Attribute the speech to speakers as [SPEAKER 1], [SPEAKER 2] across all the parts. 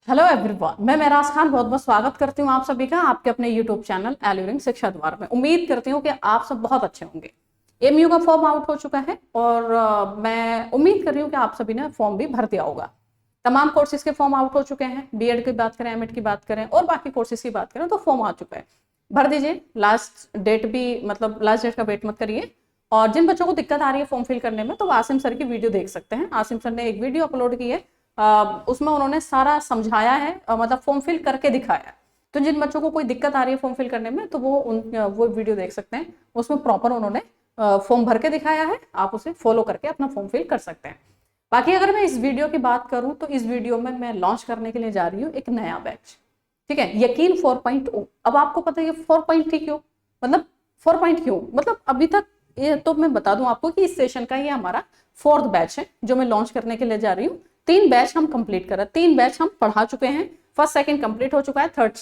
[SPEAKER 1] Hello everyone, मैं महराज खान बहुत बहुत स्वागत करती हूँ आप सभी का आपके अपने यूट्यूब चैनल एल्यूरिंग शिक्षा द्वार में। उम्मीद करती हूँ कि आप सब बहुत अच्छे होंगे। एमयू का फॉर्म आउट हो चुका है और मैं उम्मीद कर रही हूँ कि आप सभी ने फॉर्म भी भर दिया होगा। तमाम कोर्सेज के फॉर्म आउट हो चुके हैं। बीएड की बात करें, एमएड की बात करें और बाकी कोर्सेज की बात करें तो फॉर्म आ चुका है। भर दीजिए। लास्ट डेट भी लास्ट डेट का वेट मत करिए। और जिन बच्चों को दिक्कत आ रही है फॉर्म फिल करने में तो वो आसिम सर की वीडियो देख सकते हैं। आसिम सर ने एक वीडियो अपलोड की है, उसमें उन्होंने सारा समझाया है, फॉर्म फिल करके दिखाया है। तो जिन बच्चों को कोई दिक्कत आ रही है फॉर्म फिल करने में तो वो वीडियो देख सकते हैं। उसमें प्रॉपर उन्होंने फॉर्म भर के दिखाया है। आप उसे फॉलो करके अपना फॉर्म फिल कर सकते हैं। बाकी अगर मैं इस वीडियो की बात करूं तो इस वीडियो में मैं लॉन्च करने के लिए जा रही हूँ एक नया बैच। ठीक है, यकीन 4.0। अब आपको पता है 4.3 क्यों, 4 क्यों, अभी तक ये तो मैं बता दूं आपको कि इस सेशन का ये हमारा 4th बैच है जो मैं लॉन्च करने के लिए जा रही हूँ। 3 बैच हम कंप्लीट कर रहे हैं, 3 बैच हम पढ़ा चुके हैं। फर्स्ट सेकंड कंप्लीट हो चुका है, थर्ड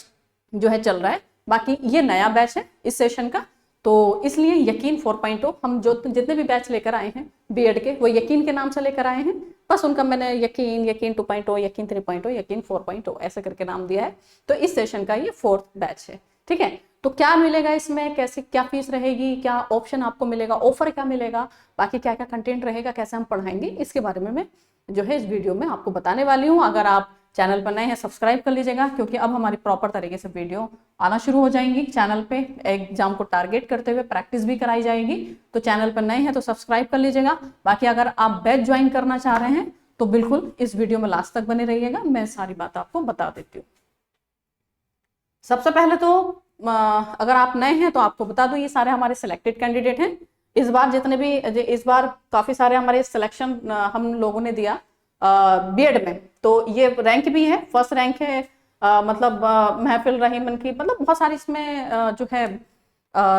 [SPEAKER 1] जो है चल रहा है। बाकी ये नया बैच है इस सेशन का। तो इसलिए यकीन 4.0 हम जो जितने भी बैच लेकर आए हैं बीएड के वो यकीन के नाम से लेकर आए हैं। बस उनका मैंने यकीन 2.0, यकीन 3.0, यकीन 4.0 ऐसे करके नाम दिया है। तो इस सेशन का ये 4th बैच है। ठीक है, तो क्या मिलेगा इसमें, कैसे क्या फीस रहेगी, क्या ऑप्शन आपको मिलेगा, ऑफर क्या मिलेगा, बाकी क्या क्या कंटेंट रहेगा, कैसे हम पढ़ाएंगे, इसके बारे में मैं जो है इस वीडियो में आपको बताने वाली हूँ। अगर आप चैनल पर नए हैं सब्सक्राइब कर लीजिएगा, क्योंकि अब हमारी प्रॉपर तरीके से वीडियो आना शुरू हो जाएंगी। चैनल पे एग्जाम को टारगेट करते हुए प्रैक्टिस भी कराई जाएगी। तो चैनल पर नए हैं तो सब्सक्राइब कर लीजिएगा। बाकी अगर आप बैच ज्वाइन करना चाह रहे हैं तो बिल्कुल इस वीडियो में लास्ट तक बने रहिएगा, मैं सारी बात आपको बता देती हूँ। सबसे पहले तो अगर आप नए हैं तो आपको बता दूं ये सारे हमारे सिलेक्टेड कैंडिडेट हैं। इस बार काफी सारे हमारे सिलेक्शन हम लोगों ने दिया बीएड में। तो ये रैंक भी है, फर्स्ट रैंक है महफिल रहीमन की, बहुत सारी इसमें जो है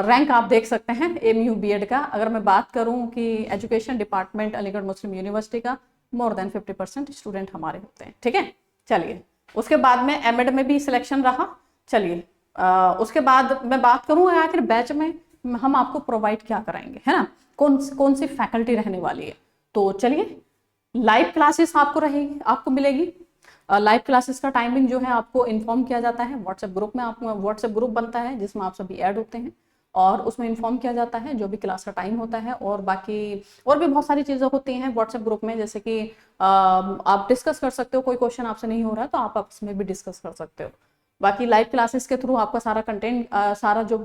[SPEAKER 1] रैंक आप देख सकते हैं एमयू बीएड का। अगर मैं बात करूं कि एजुकेशन डिपार्टमेंट अलीगढ़ मुस्लिम यूनिवर्सिटी का मोर देन 50% स्टूडेंट हमारे होते हैं। ठीक है, चलिए उसके बाद में एमएड में भी सिलेक्शन रहा। चलिए उसके बाद मैं बात करूं आखिर बैच में हम आपको प्रोवाइड क्या कराएंगे, है ना, कौन सी फैकल्टी रहने वाली है। तो चलिए, लाइव क्लासेस आपको मिलेगी। लाइव क्लासेस का टाइमिंग जो है आपको इन्फॉर्म किया जाता है व्हाट्सएप ग्रुप में। आपको व्हाट्सएप ग्रुप बनता है जिसमें आप सभी ऐड होते हैं और उसमें इन्फॉर्म किया जाता है जो भी क्लास का टाइम होता है। और बाकी और भी बहुत सारी चीजें होती हैं व्हाट्सएप ग्रुप में, जैसे कि आप डिस्कस कर सकते हो, कोई क्वेश्चन आपसे नहीं हो रहा है तो आप आपस में भी डिस्कस कर सकते हो। बाकी लाइव क्लासेस के थ्रू आपका सारा कंटेंट, सारा जो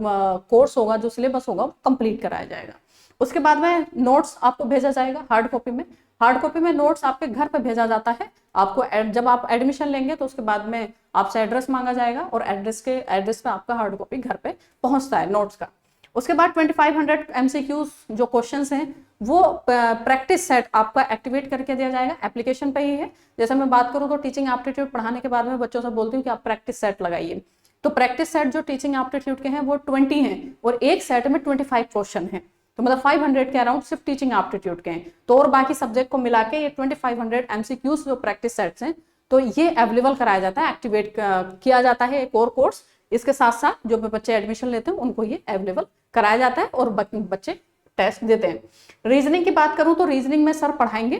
[SPEAKER 1] कोर्स होगा, जो सिलेबस होगा वो कंप्लीट कराया जाएगा। उसके बाद में नोट्स आपको भेजा जाएगा हार्ड कॉपी में नोट्स आपके घर पे भेजा जाता है आपको। जब आप एडमिशन लेंगे तो उसके बाद में आपसे एड्रेस मांगा जाएगा और एड्रेस पे आपका हार्ड कॉपी घर पे पहुंचता है नोट्स का। उसके बाद 2500 MCQs जो क्वेश्चंस हैं वो प्रैक्टिस सेट आपका एक्टिवेट करके दिया जाएगा, एप्लीकेशन पे ही है। जैसे मैं बात करूं तो टीचिंग एप्टीट्यूड पढ़ाने के बाद में बच्चों से बोलती हूँ कि आप प्रैक्टिस सेट लगाइए। तो प्रैक्टिस सेट जो टीचिंग एप्टीट्यूड के हैं वो 20 हैं और एक सेट में 25 क्वेश्चन है। तो 500 के अराउंड सिर्फ टीचिंग एप्टीट्यूड के हैं। तो और बाकी सब्जेक्ट को मिला के ये 2500 MCQs जो प्रैक्टिस सेट्स हैं तो ये अवेलेबल कराया जाता है, एक्टिवेट किया जाता है एक और कोर्स। इसके साथ साथ जो बच्चे एडमिशन लेते हैं उनको ये अवेलेबल कराया जाता है और बच्चे टेस्ट देते हैं। रीजनिंग की बात करूं तो रीजनिंग में सर पढ़ाएंगे।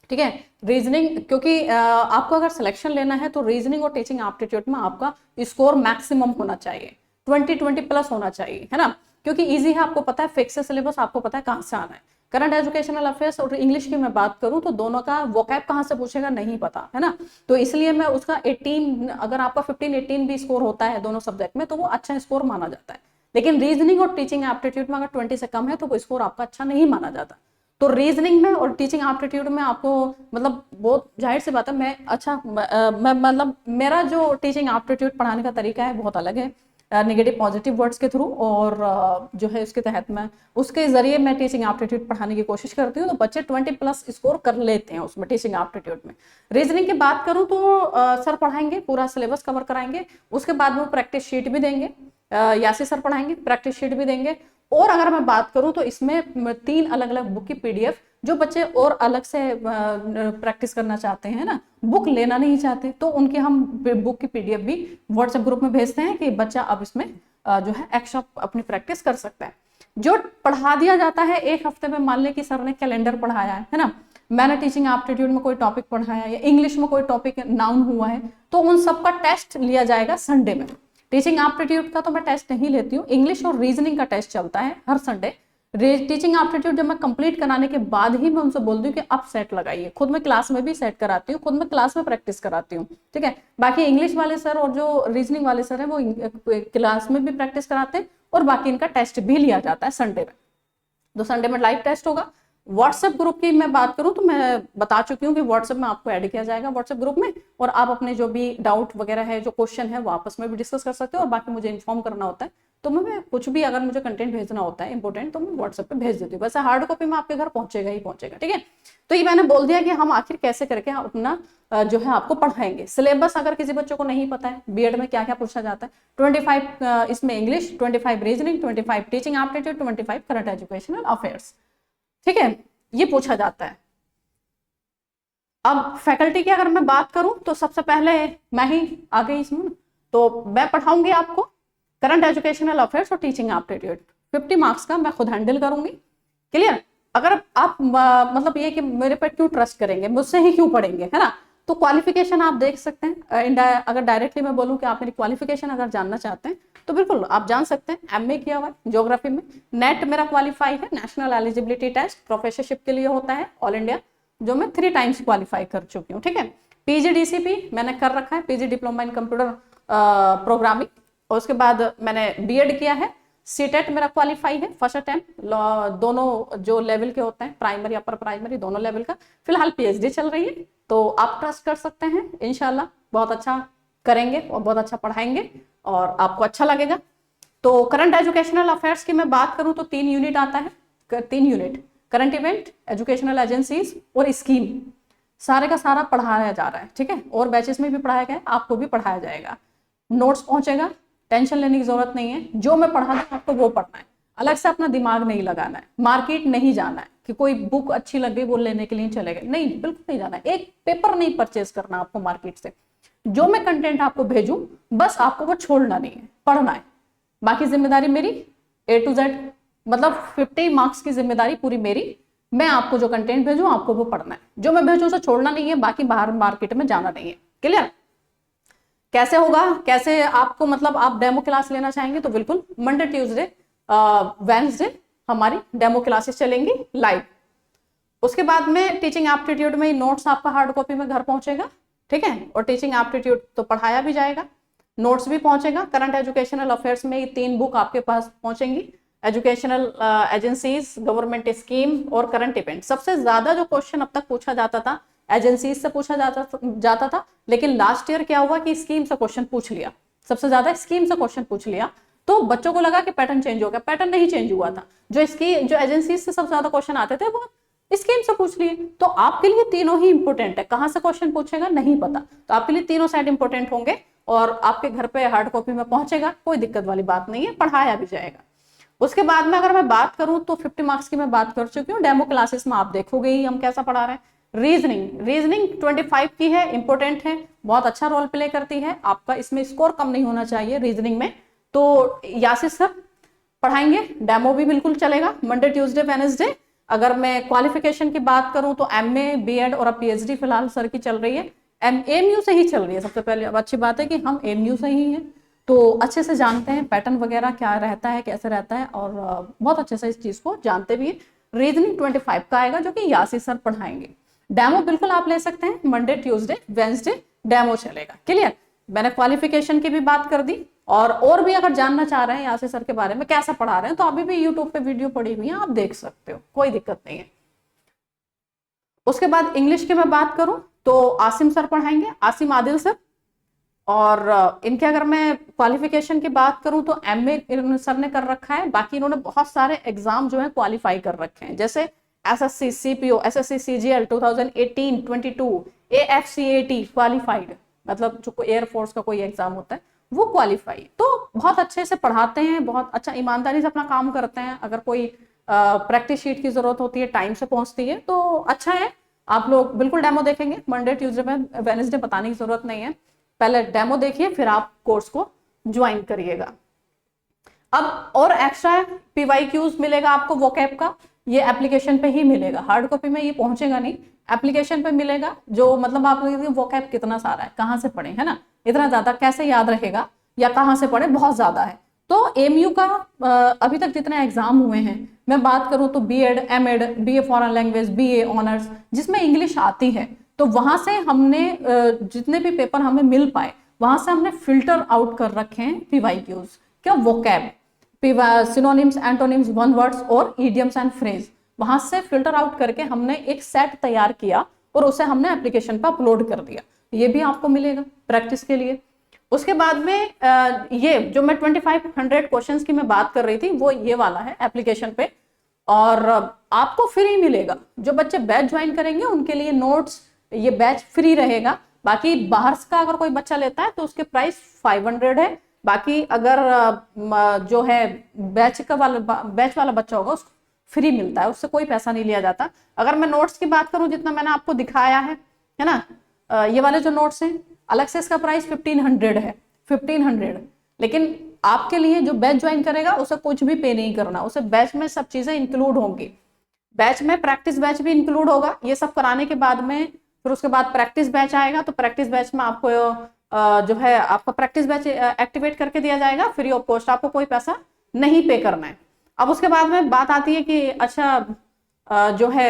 [SPEAKER 1] ठीक है, रीजनिंग क्योंकि आपको अगर सिलेक्शन लेना है तो रीजनिंग और टीचिंग एप्टीट्यूड में आपका स्कोर मैक्सिमम होना चाहिए, 20 प्लस होना चाहिए, है ना, क्योंकि इजी है। आपको पता है फिक्स सिलेबस, आपको पता है कहाँ से आना है। करंट एजुकेशनल अफेयर्स और इंग्लिश की मैं बात करूं तो दोनों का वोकैब कहाँ से पूछेगा नहीं पता, है ना। तो इसलिए मैं उसका 18, अगर आपका 15-18 भी स्कोर होता है दोनों सब्जेक्ट में तो वो अच्छा स्कोर माना जाता है। लेकिन रीजनिंग और टीचिंग एप्टीट्यूड में अगर 20 से कम है तो वो स्कोर आपका अच्छा नहीं माना जाता। तो रीजनिंग में और टीचिंग एप्टीट्यूड में आपको बहुत जाहिर सी बात है, मैं मेरा जो टीचिंग एप्टीट्यूड पढ़ाने का तरीका है बहुत अलग है, नेगेटिव पॉजिटिव वर्ड्स के थ्रू। और जो है उसके तहत मैं उसके जरिए मैं टीचिंग एप्टीट्यूड पढ़ाने की कोशिश करती हूँ तो बच्चे 20 प्लस स्कोर कर लेते हैं उसमें टीचिंग एप्टीट्यूड में। रीजनिंग की बात करूँ तो सर पढ़ाएंगे, पूरा सिलेबस कवर कराएंगे। उसके बाद वो प्रैक्टिस शीट भी देंगे, यासी सर पढ़ाएंगे, प्रैक्टिस शीट भी देंगे। और अगर मैं बात करूं तो इसमें 3 अलग अलग बुक की PDF, जो बच्चे और अलग से प्रैक्टिस करना चाहते हैं ना, बुक लेना नहीं चाहते, तो उनके हम बुक की PDF भी व्हाट्सएप ग्रुप में भेजते हैं कि बच्चा अब इसमें जो है एक्स्ट्रा अपनी प्रैक्टिस कर सकता है। जो पढ़ा दिया जाता है एक हफ्ते में, मान लें कि सर ने कैलेंडर पढ़ाया है ना, मैंने टीचिंग एप्टीट्यूड में कोई टॉपिक पढ़ाया या इंग्लिश में कोई टॉपिक नाउन हुआ है, तो उन सब का टेस्ट लिया जाएगा संडे में। टीचिंग एप्टीट्यूड का तो मैं टेस्ट नहीं लेती हूँ, इंग्लिश और रीजनिंग का टेस्ट चलता है हर संडे। टीचिंग एप्टीट्यूड जब मैं कंप्लीट कराने के बाद ही मैं उनसे बोलती हूँ कि अब सेट लगाइए। खुद मैं क्लास में भी सेट कराती हूँ, खुद मैं क्लास में प्रैक्टिस कराती हूँ, ठीक है। बाकी इंग्लिश वाले सर और जो रीजनिंग वाले सर हैं वो क्लास में भी प्रैक्टिस कराते हैं, और बाकी इनका टेस्ट भी लिया जाता है संडे में। तो संडे में लाइव टेस्ट होगा। व्हाट्सएप ग्रुप की मैं बात करूं तो मैं बता चुकी हूँ कि व्हाट्सएप में आपको ऐड किया जाएगा व्हाट्सएप ग्रुप में, और आप अपने जो भी डाउट वगैरह है, जो क्वेश्चन है, वो आपस में भी डिस्कस कर सकते हो। और बाकी मुझे इन्फॉर्म करना होता है तो मैं कुछ भी अगर मुझे कंटेंट भेजना होता है इंपॉर्टेंट, तो मैं व्हाट्सएप पे भेज देती हूँ। वैसे हार्ड कॉपी में आपके घर पहुंचेगा ही पहुंचेगा, ठीक है। तो ये मैंने बोल दिया कि हम आखिर कैसे करके अपना जो है आपको पढ़ाएंगे। सिलेबस अगर किसी बच्चों को नहीं पता है बीएड में क्या क्या पूछा जाता है, 25 इसमें English, 25 reasoning, 25 teaching aptitude, 25 current educational affairs, ठीक है, ये पूछा जाता है। अब फैकल्टी की अगर मैं बात करूं तो सबसे पहले मैं ही आ गई इसमें, तो मैं पढ़ाऊंगी आपको करंट एजुकेशनल अफेयर्स और टीचिंग एप्टीट्यूड। 50 मार्क्स का मैं खुद हैंडल करूंगी, क्लियर। अगर आप मतलब ये कि मेरे पे क्यों ट्रस्ट करेंगे, मुझसे ही क्यों पढ़ेंगे, है ना। तो क्वालिफिकेशन आप देख सकते हैं। अगर डायरेक्टली मैं बोलूं कि आप मेरी क्वालिफिकेशन अगर जानना चाहते हैं तो बिल्कुल आप जान सकते हैं। एमए किया हुआ है ज्योग्राफी में, नेट मेरा क्वालिफाई है, नेशनल एलिजिबिलिटी टेस्ट प्रोफेसरशिप के लिए होता है ऑल इंडिया, जो मैं 3 टाइम्स क्वालिफाई कर चुकी हूँ, ठीक है। पीजीडीसीपी मैंने कर रखा है, PG diploma in computer programming, और उसके बाद मैंने बीएड किया है। सीटेट मेरा क्वालिफाई है फर्स्ट अटेम्प्ट, दोनों जो लेवल के होते हैं, प्राइमरी अपर प्राइमरी दोनों लेवल का। फिलहाल पीएचडी चल रही है, तो आप ट्रस्ट कर सकते हैं, इंशाल्लाह बहुत अच्छा करेंगे और बहुत अच्छा पढ़ाएंगे और आपको अच्छा लगेगा। तो करंट एजुकेशनल अफेयर्स की मैं बात करूं तो 3 यूनिट आता है, 3 unit, current event, educational agencies और स्कीम, सारे का सारा पढ़ाया जा रहा है, ठीक है। और बैचेस में भी पढ़ाया गया है, आपको भी पढ़ाया जाएगा, नोट्स पहुंचेगा, टेंशन लेने की जरूरत नहीं है। जो मैं पढ़ा दूं आपको वो पढ़ना है, अलग से अपना दिमाग नहीं लगाना है, मार्केट नहीं जाना है कि कोई बुक अच्छी लग गई वो लेने के लिए चले गए, नहीं, बिल्कुल नहीं जाना है। एक पेपर नहीं परचेज करना आपको मार्केट से। जो मैं कंटेंट आपको भेजूं बस आपको वो छोड़ना नहीं है, पढ़ना है। बाकी जिम्मेदारी मेरी A to Z, मतलब 50 मार्क्स की जिम्मेदारी पूरी मेरी। मैं आपको जो कंटेंट भेजूं आपको वो पढ़ना है, जो मैं भेजूं उसे छोड़ना नहीं है, बाकी बाहर मार्केट में जाना नहीं है, क्लियर। कैसे होगा, कैसे आपको, मतलब आप डेमो क्लास लेना चाहेंगे तो बिल्कुल मंडे ट्यूसडे वेडनेसडे हमारी डेमो क्लासेस चलेंगी लाइव। उसके बाद में टीचिंग एप्टीट्यूड में नोट्स आपका हार्ड कॉपी में घर पहुंचेगा, ठीक है। और टीचिंग एप्टीट्यूड तो पढ़ाया भी जाएगा, नोट्स भी पहुंचेगा। करंट एजुकेशनल अफेयर्स में ये 3 बुक आपके पास पहुंचेंगी, एजुकेशनल एजेंसीज, गवर्नमेंट स्कीम और करंट इवेंट। सबसे ज्यादा जो क्वेश्चन अब तक पूछा जाता था एजेंसीज से पूछा जाता था, लेकिन लास्ट ईयर क्या हुआ कि स्कीम से क्वेश्चन पूछ लिया, सबसे ज्यादा स्कीम से क्वेश्चन पूछ लिया। तो बच्चों को लगा कि पैटर्न चेंज हो गया, पैटर्न नहीं चेंज हुआ था। जो एजेंसीज से सबसे ज्यादा क्वेश्चन आते थे वो स्कीम से पूछ लिए। तो आपके लिए तीनों ही इंपोर्टेंट है, कहां से क्वेश्चन पूछेगा नहीं पता, तो आपके लिए तीनों साइड इंपोर्टेंट होंगे और आपके घर पे हार्ड कॉपी में पहुंचेगा, कोई दिक्कत वाली बात नहीं है, पढ़ाया भी जाएगा। उसके बाद में अगर मैं बात करूं तो 50 मार्क्स की मैं बात कर चुकी हूँ, डेमो क्लासेस में आप देखोगे ही हम कैसा पढ़ा रहे हैं। रीजनिंग 25 की है, इंपोर्टेंट है, बहुत अच्छा रोल प्ले करती है, आपका इसमें स्कोर कम नहीं होना चाहिए रीजनिंग में। तो यासिर सर पढ़ाएंगे, डेमो भी बिल्कुल चलेगा मंडे ट्यूसडे वेडनेसडे। अगर मैं क्वालिफिकेशन की बात करूं तो एमए, बीएड और अब पीएचडी फिलहाल सर की चल रही है, एमयू से ही चल रही है। सबसे पहले अब अच्छी बात है कि हम एमयू से ही हैं, तो अच्छे से जानते हैं पैटर्न वगैरह क्या रहता है, कैसे रहता है, और बहुत अच्छे से इस चीज को जानते भी हैं। रीजनिंग 25 का आएगा जो कि यासिर सर पढ़ाएंगे। डेमो बिल्कुल आप ले सकते हैं, मंडे ट्यूसडे वेडनेसडे डेमो चलेगा, क्लियर। मैंने क्वालिफिकेशन की भी बात कर दी, और भी अगर जानना चाह रहे हैं यासिर सर के बारे में कैसा पढ़ा रहे हैं तो अभी भी यूट्यूब पे वीडियो पड़ी हुई है, आप देख सकते हो, कोई दिक्कत नहीं है। उसके बाद इंग्लिश की मैं बात करूं तो आसिम सर पढ़ाएंगे, आसिम आदिल सर। और इनके अगर मैं क्वालिफिकेशन की बात करूं तो एमए सर ने कर रखा है, बाकी इन्होंने बहुत सारे एग्जाम जो है क्वालिफाई कर रखे हैं, जैसे SSC, CPO, SSC CGL 2018-22, AFCAT qualified, मतलब जो एयरफोर्स का कोई एग्जाम होता है वो क्वालिफाई। तो बहुत अच्छे से पढ़ाते हैं, बहुत अच्छा ईमानदारी से अपना काम करते हैं। अगर कोई प्रैक्टिस शीट की जरूरत होती है, टाइम से पहुंचती है, तो अच्छा है। आप लोग बिल्कुल डेमो देखेंगे, मंडे ट्यूसडे में वेडनेसडे बताने की जरूरत नहीं है, पहले डेमो देखिए फिर आप कोर्स को ज्वाइन करिएगा। अब और एक्स्ट्रा पीवाईक्यूज मिलेगा आपको वोकैब का, ये एप्लीकेशन पे ही मिलेगा, हार्ड कॉपी में ये पहुंचेगा नहीं, एप्लीकेशन पे मिलेगा, जो मतलब आप वो कैब कितना सारा है, कहाँ से पढ़े, है ना, इतना ज्यादा कैसे याद रहेगा, या कहाँ से पढ़े, बहुत ज्यादा है। तो एमयू का अभी तक जितने एग्जाम हुए हैं, मैं बात करूं तो BEd, MEd, BA foreign language, BA honours, जिसमें इंग्लिश आती है, तो वहां से हमने जितने भी पेपर हमें मिल पाए, वहां से हमने फिल्टर आउट कर रखे हैं पीवाईक्यूज, क्या vocab, synonyms, antonyms, one words और इडियम्स एंड फ्रेज, वहां से फिल्टर आउट करके हमने एक सेट तैयार किया और उसे हमने एप्लीकेशन पर अपलोड कर दिया। ये भी आपको मिलेगा प्रैक्टिस के लिए। उसके बाद में ये जो मैं 2500 क्वेश्चंस की मैं बात कर रही थी, वो ये वाला है एप्लीकेशन पे, और आपको फ्री मिलेगा। जो बच्चे बैच ज्वाइन करेंगे उनके लिए नोट्स, ये बैच फ्री रहेगा। बाकी बाहर का अगर कोई बच्चा लेता है तो उसके प्राइस 500 है। बाकी अगर जो है बैच वाला बच्चा होगा उसको फ्री मिलता है, उससे कोई पैसा नहीं लिया जाता। अगर मैं नोट्स की बात करूं, जितना मैंने आपको दिखाया है ना, ये वाले जो नोट्स हैं, अलग से इसका प्राइस 1500 है, 1500। लेकिन आपके लिए जो बैच ज्वाइन करेगा उसे कुछ भी पे नहीं करना, उसे बैच में सब चीजें इंक्लूड होंगी। बैच में प्रैक्टिस बैच भी इंक्लूड होगा। ये सब कराने के बाद में फिर उसके बाद प्रैक्टिस बैच आएगा, तो प्रैक्टिस बैच में आपको जो है आपका प्रैक्टिस बैच एक्टिवेट करके दिया जाएगा फ्री ऑफ कॉस्ट, आपको कोई पैसा नहीं पे करना है। अब उसके बाद में बात आती है कि अच्छा जो है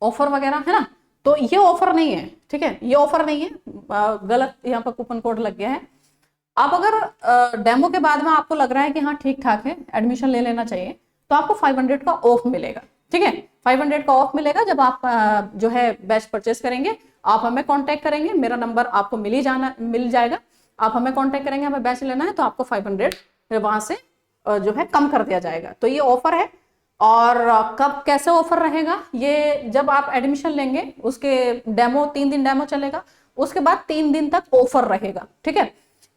[SPEAKER 1] ऑफर वगैरह है ना, तो ये ऑफर नहीं है, ठीक है, ये ऑफर नहीं है, गलत यहाँ पर कूपन कोड लग गया है। आप अगर डेमो के बाद में आपको लग रहा है कि हाँ ठीक ठाक है, एडमिशन ले लेना चाहिए, तो आपको 500 का ऑफ मिलेगा, ठीक है, 500 का ऑफ मिलेगा जब आप जो है बैच परचेस करेंगे। आप हमें कांटेक्ट करेंगे, मेरा नंबर आपको मिल जाएगा, आप हमें कांटेक्ट करेंगे, हमें बैच लेना है तो आपको 500 वहां से जो है कम कर दिया जाएगा। तो ये ऑफर है। और कब कैसे ऑफर रहेगा, ये जब आप एडमिशन लेंगे, उसके डेमो 3 दिन डेमो चलेगा, उसके बाद 3 दिन तक ऑफर रहेगा, ठीक है,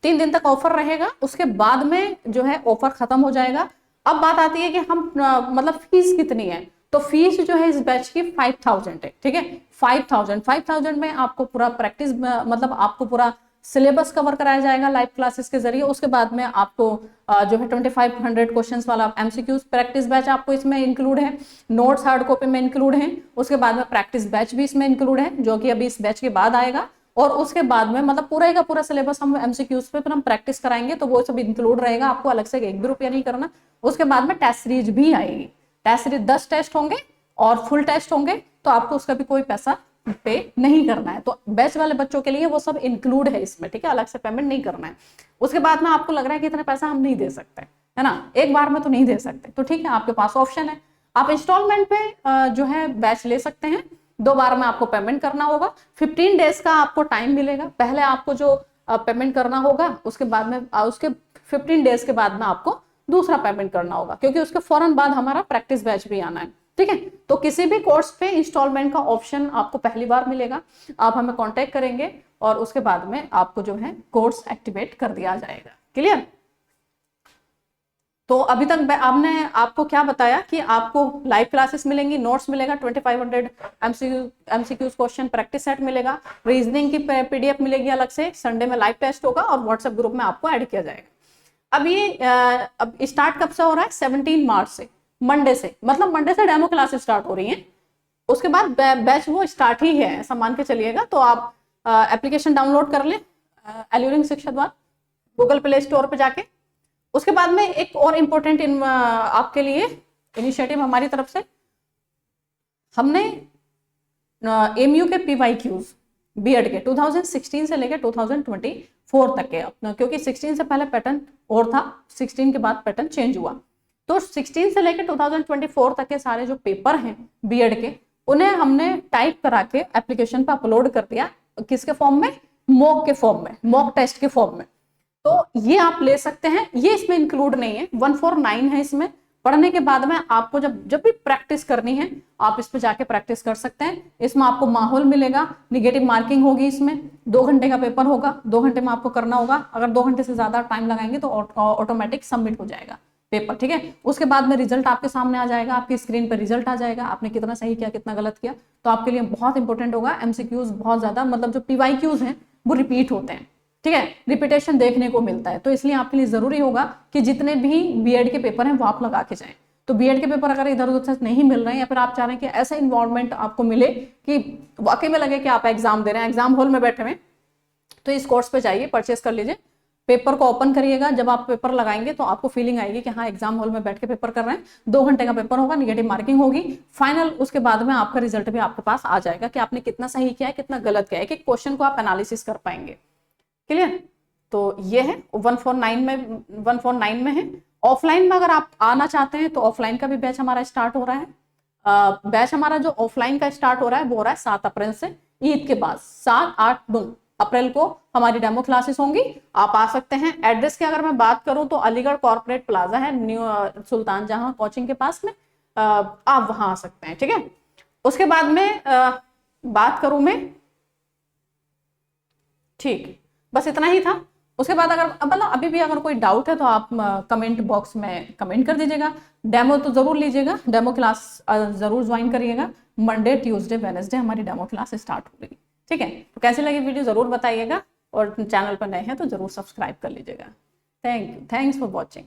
[SPEAKER 1] 3 दिन तक ऑफर रहेगा। उसके बाद में जो है ऑफर खत्म हो जाएगा। अब बात आती है कि हम मतलब फीस कितनी है, तो फीस जो है इस बैच की 5000 है, ठीक है, 5000 में आपको पूरा प्रैक्टिस मतलब आपको पूरा सिलेबस कवर कराया जाएगा लाइव क्लासेस के जरिए। उसके बाद में आपको जो है 2500 क्वेश्चंस वाला एमसीक्यूज प्रैक्टिस बैच आपको इसमें इंक्लूड है, नोट्स हार्ड कॉपी में इंक्लूड है। उसके बाद में प्रैक्टिस बैच भी इसमें इंक्लूड है, जो कि अभी इस बैच के बाद आएगा। और उसके बाद में मतलब पूरा का पूरा सिलेबस हम एमसीक्यूज पे हम प्रैक्टिस कराएंगे, तो वो सब इंक्लूड रहेगा, आपको अलग से 1 भी रुपया नहीं करना। उसके बाद में टेस्ट सीरीज भी आएगी, टेस्ट सीरीज 10 टेस्ट होंगे और फुल टेस्ट होंगे, तो आपको उसका भी कोई पैसा पे नहीं करना है। तो बैच वाले बच्चों के लिए वो सब इंक्लूड है इसमें, ठीक है, अलग से पेमेंट नहीं करना है। उसके बाद में आपको लग रहा है कि इतना पैसा हम नहीं दे सकते, है ना, एक बार में तो नहीं दे सकते, तो ठीक है, आपके पास ऑप्शन है, आप इंस्टॉलमेंट पे जो है बैच ले सकते हैं। 2 बार में आपको पेमेंट करना होगा, 15 डेज का आपको टाइम मिलेगा। पहले आपको जो पेमेंट करना होगा, उसके बाद में उसके 15 डेज के बाद में आपको दूसरा पेमेंट करना होगा, क्योंकि उसके फौरन बाद हमारा प्रैक्टिस बैच भी आना है, ठीक है। तो किसी भी कोर्स पे इंस्टॉलमेंट का ऑप्शन आपको पहली बार मिलेगा। आप हमें कांटेक्ट करेंगे और उसके बाद में आपको जो है कोर्स एक्टिवेट कर दिया जाएगा। क्लियर? तो अभी तक आपने आपको क्या बताया कि आपको लाइव क्लासेस मिलेंगी, नोट्स मिलेगा, 2500 एमसीक्यूज क्वेश्चन प्रैक्टिस सेट मिलेगा, रीजनिंग की पीडीएफ मिलेगी अलग से, संडे में लाइव टेस्ट होगा और व्हाट्सएप ग्रुप में आपको ऐड किया जाएगा। अब ये अब स्टार्ट कब से हो रहा है? 17 मार्च से, मंडे से, मतलब मंडे से डेमो क्लासेस स्टार्ट हो रही हैं। उसके बाद बैच वो स्टार्ट ही है ऐसा मान के चलिएगा। तो आप एप्लीकेशन डाउनलोड कर लें एल्यूरिंग शिक्षा द्वारा गूगल प्ले स्टोर पे जाके। उसके बाद में एक और इम्पोर्टेंट आपके लिए इनिशिएटिव हमारी तरफ से, हमने एमयू के पीवाईक्यूज बीएड के 2016 से लेकर 2024 तक के, क्योंकि 16 से पहले पैटर्न और था, 16 के बाद पैटर्न चेंज हुआ, तो 16 से लेकर 2024 तक के सारे जो पेपर हैं बीएड के, उन्हें हमने टाइप करा के एप्लीकेशन पर अपलोड कर दिया। किसके फॉर्म में? मॉक के फॉर्म में, मॉक टेस्ट के फॉर्म में। तो ये आप ले सकते हैं, ये इसमें इंक्लूड नहीं है, 149 है इसमें। पढ़ने के बाद में आपको जब भी प्रैक्टिस करनी है, आप इस पे जाके प्रैक्टिस कर सकते हैं। इसमें आपको माहौल मिलेगा, निगेटिव मार्किंग होगी, इसमें 2 घंटे का पेपर होगा, 2 घंटे में आपको करना होगा। अगर 2 घंटे से ज्यादा टाइम लगाएंगे तो ऑटोमेटिक सबमिट हो जाएगा पेपर, ठीक है। उसके बाद में रिजल्ट आपके सामने आ जाएगा, आपकी स्क्रीन पर रिजल्ट आ जाएगा, आपने कितना सही किया कितना गलत किया। तो आपके लिए बहुत इंपॉर्टेंट होगा। एमसीक्यूज बहुत ज्यादा, मतलब जो पीवाईक्यूज हैं वो रिपीट होते हैं, ठीक है, रिपीटेशन देखने को मिलता है, तो इसलिए आपके लिए जरूरी होगा कि जितने भी बीएड के पेपर हैं वो आप लगा के जाएं। तो बीएड के पेपर अगर इधर उधर से नहीं मिल रहे हैं या फिर आप चाह रहे हैं कि ऐसा इन्वायरमेंट आपको मिले कि वाकई में लगे कि आप एग्जाम दे रहे हैं, एग्जाम हॉल में बैठे हुए, तो इस कोर्स पे जाइए, परचेस कर लीजिए। पेपर को ओपन करिएगा, जब आप पेपर लगाएंगे तो आपको फीलिंग आएगी कि हाँ एग्जाम हॉल में बैठ के पेपर कर रहे हैं। 2 घंटे का पेपर होगा, निगेटिव मार्किंग होगी, फाइनल उसके बाद में आपका रिजल्ट भी आपके पास आ जाएगा कि आपने कितना सही किया है, कितना गलत किया है, कि क्वेश्चन को आप एनालिसिस कर पाएंगे। क्लियर? तो ये है 149 में है। ऑफलाइन में अगर आप आना चाहते हैं तो ऑफलाइन का भी बैच हमारा स्टार्ट हो रहा है। बैच हमारा जो ऑफलाइन का स्टार्ट हो रहा है वो हो रहा है 7 अप्रैल से, ईद के बाद 7, 8, 9 अप्रैल को हमारी डेमो क्लासेस होंगी। आप आ सकते हैं। एड्रेस की अगर मैं बात करूं तो अलीगढ़ कॉर्पोरेट प्लाजा है, न्यू सुल्तान जहां कोचिंग के पास में, आप वहां आ सकते हैं। ठीक है, उसके बाद में बात करूं मैं, ठीक, बस इतना ही था। उसके बाद अगर मतलब अभी भी अगर कोई डाउट है तो आप कमेंट बॉक्स में कमेंट कर दीजिएगा। डेमो तो जरूर लीजिएगा, डेमो क्लास जरूर ज्वाइन करिएगा। मंडे, ट्यूसडे, वेडनेसडे हमारी डेमो क्लास स्टार्ट हो गई। ठीक है, तो कैसी लगी वीडियो जरूर बताइएगा, और चैनल पर नए हैं तो जरूर सब्सक्राइब कर लीजिएगा। Thank you, thanks for watching.